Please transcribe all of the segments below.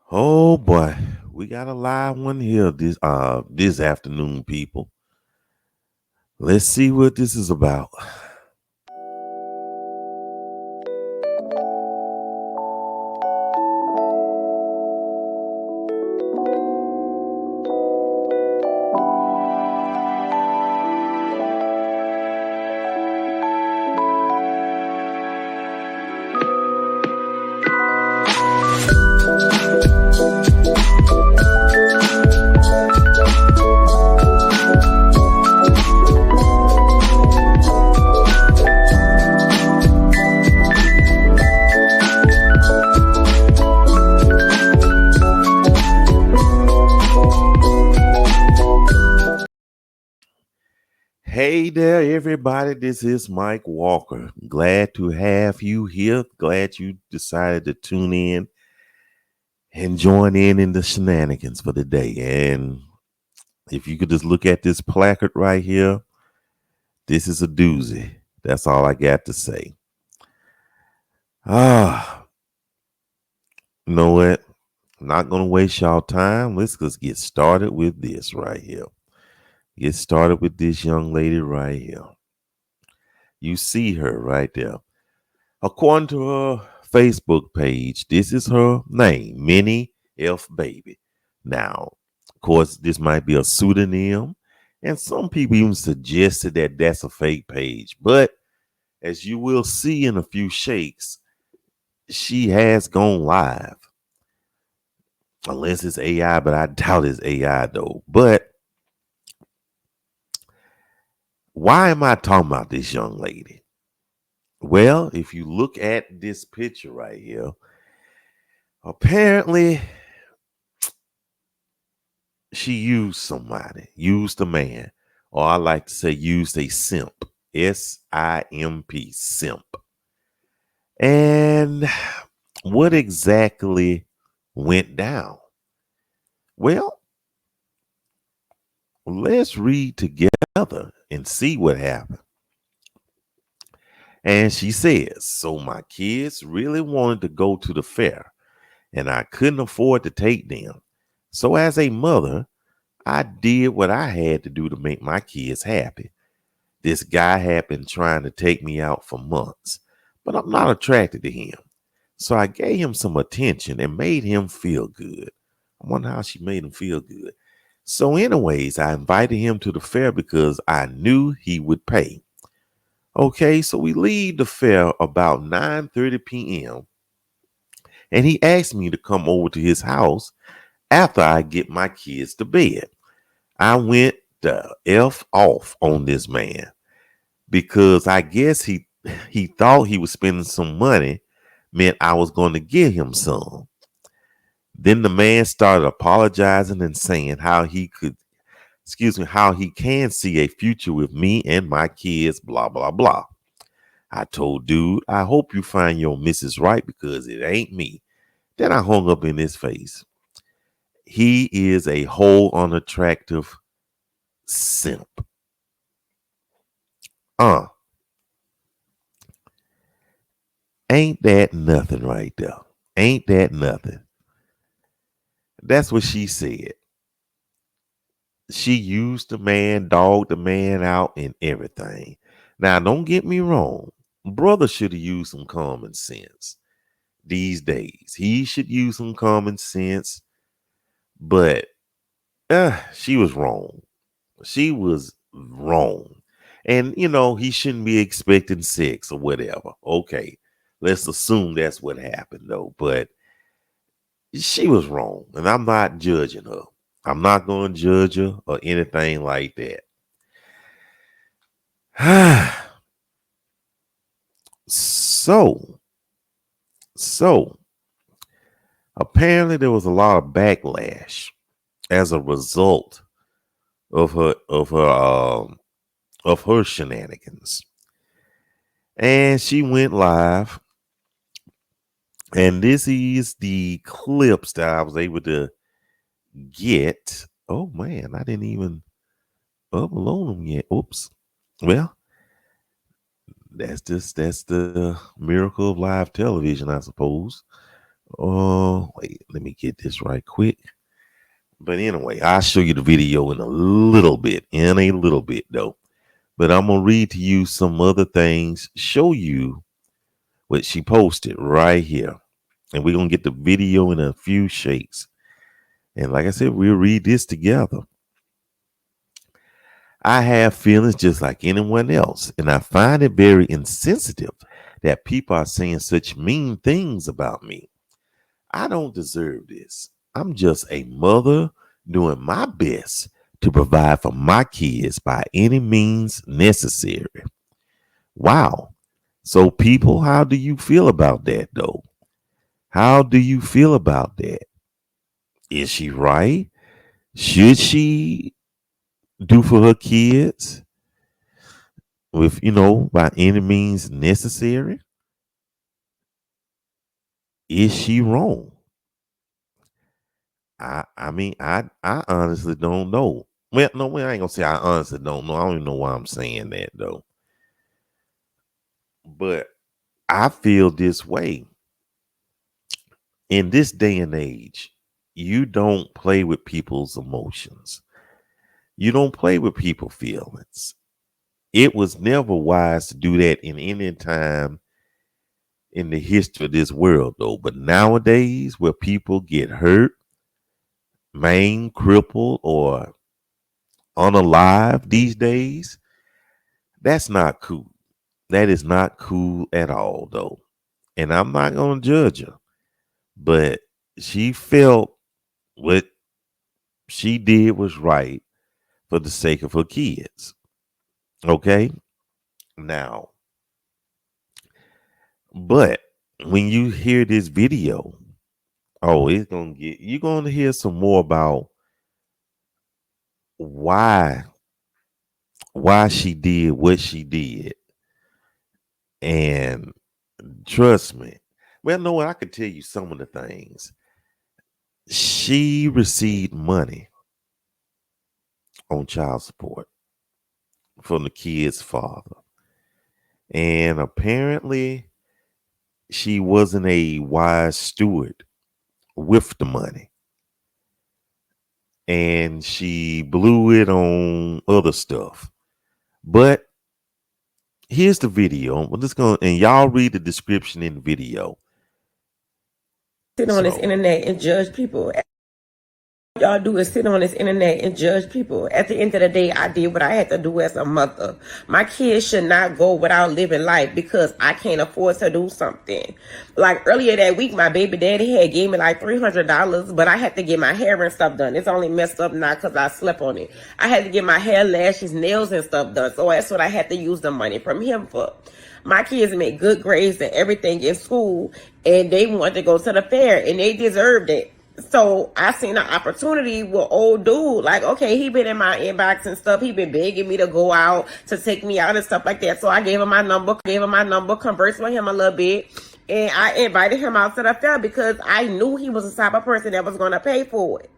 Oh boy, we got a live one here this afternoon, people. Let's see what this is about. Hey there, everybody. This is Mike Walker. Glad to have you here. Glad you decided to tune in and join in the shenanigans for the day. And if you could just look at this placard right here, this is a doozy. That's all I got to say. Ah, you know what? I'm not going to waste y'all time. Let's just get started with this right here. Get started with this young lady right here. You see her right there. According to her Facebook page, this is her name, Minnie F. Baby. Now, of course, this might be a pseudonym, and some people even suggested that that's a fake page. But as you will see in a few shakes, she has gone live. Unless it's AI, but I doubt it's AI though. But why am I talking about this young lady? Well, if you look at this picture right here, apparently she used somebody, used a man, or I like to say used a simp. SIMP, simp. And what exactly went down? Well, let's read together and see what happened. And she says, so my kids really wanted to go to the fair, and I couldn't afford to take them. So as a mother, I did what I had to do to make my kids happy. This guy had been trying to take me out for months, but I'm not attracted to him. So I gave him some attention and made him feel good. I wonder how she made him feel good. So anyways, I invited him to the fair because I knew he would pay. Okay, so we leave the fair about 9:30 p.m. and he asked me to come over to his house after I get my kids to bed. I went the F off on this man because I guess he thought he was spending some money meant I was going to give him some. Then the man started apologizing and saying how he can see a future with me and my kids, blah, blah, blah. I told dude, I hope you find your missus right because it ain't me. Then I hung up in his face. He is a whole unattractive simp. Uh, ain't that nothing right there? Ain't that nothing? That's what she said. She used the man, dogged the man out, and everything. Now, don't get me wrong. Brother should have used some common sense these days. He should use some common sense, but she was wrong. She was wrong. And, he shouldn't be expecting sex or whatever. Okay, let's assume that's what happened, though. But she was wrong, and I'm not judging her. I'm not going to judge her or anything like that. So, so apparently there was a lot of backlash as a result of her shenanigans, and she went live. And this is the clips that I was able to get. Oh man, I didn't even upload them yet. Oops. Well, that's the miracle of live television, I suppose. Oh, wait, let me get this right quick. But anyway, I'll show you the video in a little bit, though. But I'm gonna read to you some other things, show you what she posted right here. And we're gonna get the video in a few shakes. And like I said, we'll read this together. I have feelings just like anyone else, and I find it very insensitive that people are saying such mean things about me. I don't deserve this. I'm just a mother doing my best to provide for my kids by any means necessary. Wow. So, people, how do you feel about that, though? How do you feel about that? Is she right? Should she do for her kids with, by any means necessary? Is she wrong? I honestly don't know. Well, no, I ain't gonna say I honestly don't know. I don't even know why I'm saying that though. But I feel this way. In this day and age, you don't play with people's emotions. You don't play with people's feelings. It was never wise to do that in any time in the history of this world, though. But nowadays, where people get hurt, maimed, crippled, or unalive these days, that's not cool. That is not cool at all, though. And I'm not going to judge her, but she felt what she did was right for the sake of her kids. Okay? Now, but when you hear this video, you're going to hear some more about why she did what she did. And trust me, well, no, I could tell you some of the things. She received money on child support from the kid's father. And apparently, she wasn't a wise steward with the money. And she blew it on other stuff. But here's the video. We're just going and y'all read the description in the video. Sit on this internet and judge people. Y'all do is sit on this internet and judge people. At the end of the day, I did what I had to do as a mother. My kids should not go without living life because I can't afford to do something. Like earlier that week, my baby daddy had gave me like $300, but I had to get my hair and stuff done. It's only messed up now because I slept on it. I had to get my hair, lashes, nails, and stuff done. So that's what I had to use the money from him for. My kids made good grades and everything in school, and they wanted to go to the fair, and they deserved it. So I seen an opportunity with old dude. Like, okay, he been in my inbox and stuff. He been begging me to go out, to take me out and stuff like that. So I gave him my number, conversed with him a little bit. And I invited him out to the fair because I knew he was the type of person that was going to pay for it.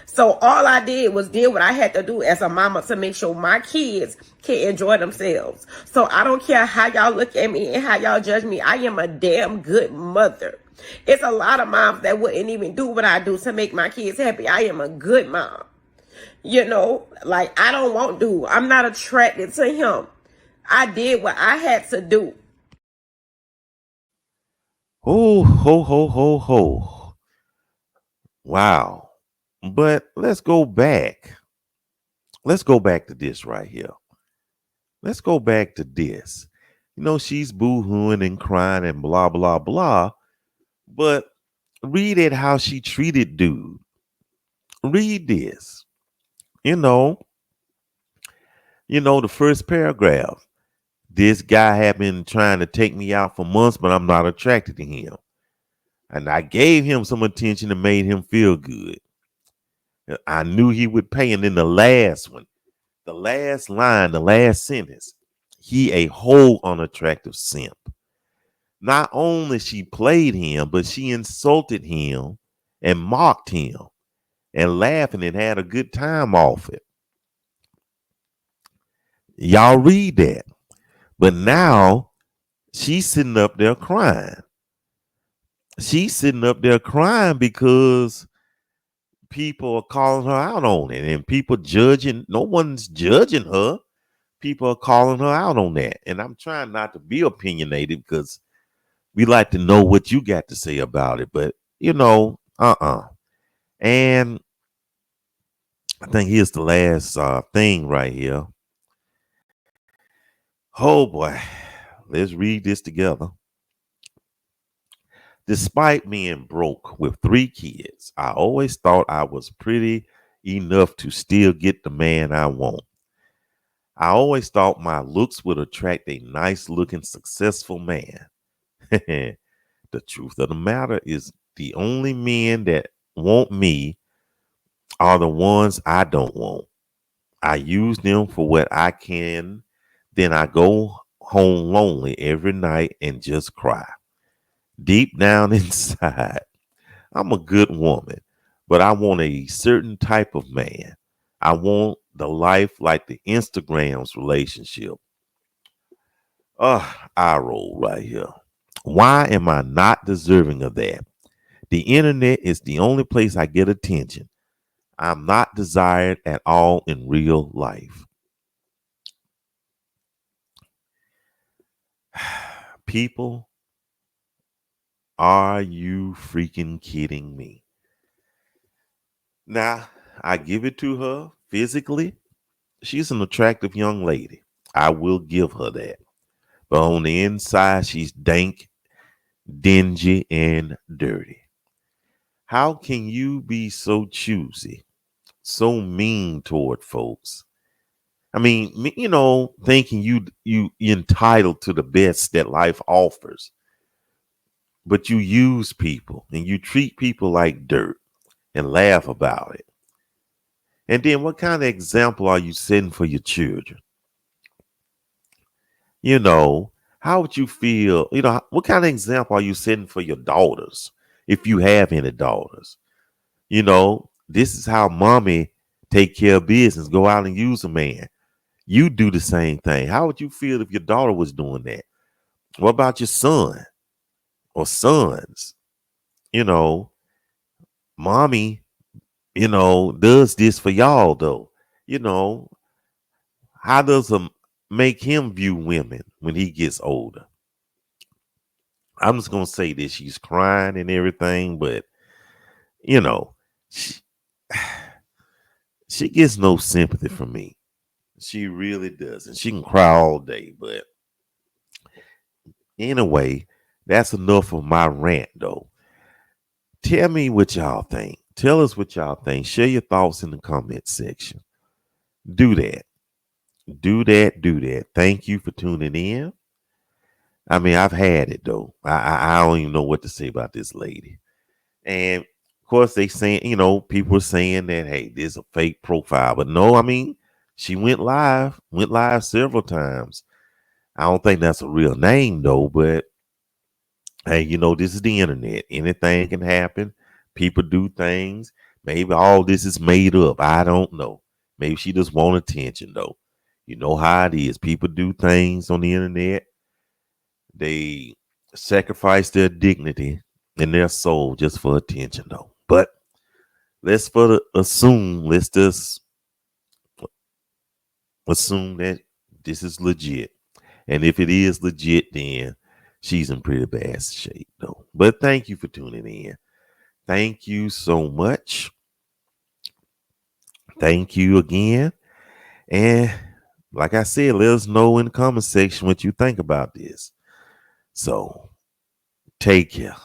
So all I did was did what I had to do as a mama to make sure my kids can enjoy themselves. So I don't care how y'all look at me and how y'all judge me. I am a damn good mother. It's a lot of moms that wouldn't even do what I do to make my kids happy. I am a good mom. Like I don't want to. I'm not attracted to him. I did what I had to do. Oh, ho, ho, ho, ho. Wow. But let's go back. Let's go back to this right here. Let's go back to this. She's boo-hooing and crying and blah, blah, blah. But read it how she treated dude. Read this. The first paragraph. This guy had been trying to take me out for months, but I'm not attracted to him. And I gave him some attention and made him feel good. I knew he would pay. And then the last one, the last line, the last sentence, he a whole unattractive simp. Not only she played him, but she insulted him and mocked him and laughing and had a good time off it. Y'all read that. But now she's sitting up there crying. she's sitting up there crying because people are calling her out on it and people judging. No one's judging her. People are calling her out on that. And I'm trying not to be opinionated because we like to know what you got to say about it. But, And I think here's the last thing right here. Oh boy, let's read this together. Despite being broke with 3 kids, I always thought I was pretty enough to still get the man I want. I always thought my looks would attract a nice looking, successful man. The truth of the matter is, the only men that want me are the ones I don't want. I use them for what I can, then I go home lonely every night and just cry. Deep down inside, I'm a good woman, but I want a certain type of man. I want the life like the Instagram's relationship. I roll right here. Why am I not deserving of that? The internet is the only place I get attention. I'm not desired at all in real life. People, are you freaking kidding me? Now, I give it to her physically. She's an attractive young lady. I will give her that. But on the inside, she's dank, dingy, and dirty. How can you be so choosy, so mean toward folks? I mean, thinking you entitled to the best that life offers, but you use people and you treat people like dirt and laugh about it. And then what kind of example are you setting for your children? You know, how would you feel? What kind of example are you setting for your daughters if you have any daughters? This is how mommy take care of business, go out and use a man. You do the same thing. How would you feel if your daughter was doing that? What about your son or sons? You know, mommy, does this for y'all though. You know, how does make him view women when he gets older? I'm just gonna say this: she's crying and everything, but you know, she, she gets no sympathy from me. She really doesn't. She can cry all day, but anyway, that's enough of my rant, though. Tell me what y'all think. Tell us what y'all think. Share your thoughts in the comment section. Do that. Do that. Do that. Thank you for tuning in. I mean, I've had it though. I don't even know what to say about this lady. And of course, they saying, people are saying that, hey, this is a fake profile. But no, I mean, she went live several times. I don't think that's a real name though, but hey, this is the internet. Anything can happen. People do things. Maybe all this is made up. I don't know. Maybe she just want attention though. You know how it is. People do things on the internet. They sacrifice their dignity and their soul just for attention though. But let's just assume that this is legit. And if it is legit, then she's in pretty bad shape though. But thank you for tuning in. Thank you so much. Thank you again. And like I said, let us know in the comment section what you think about this. So take care.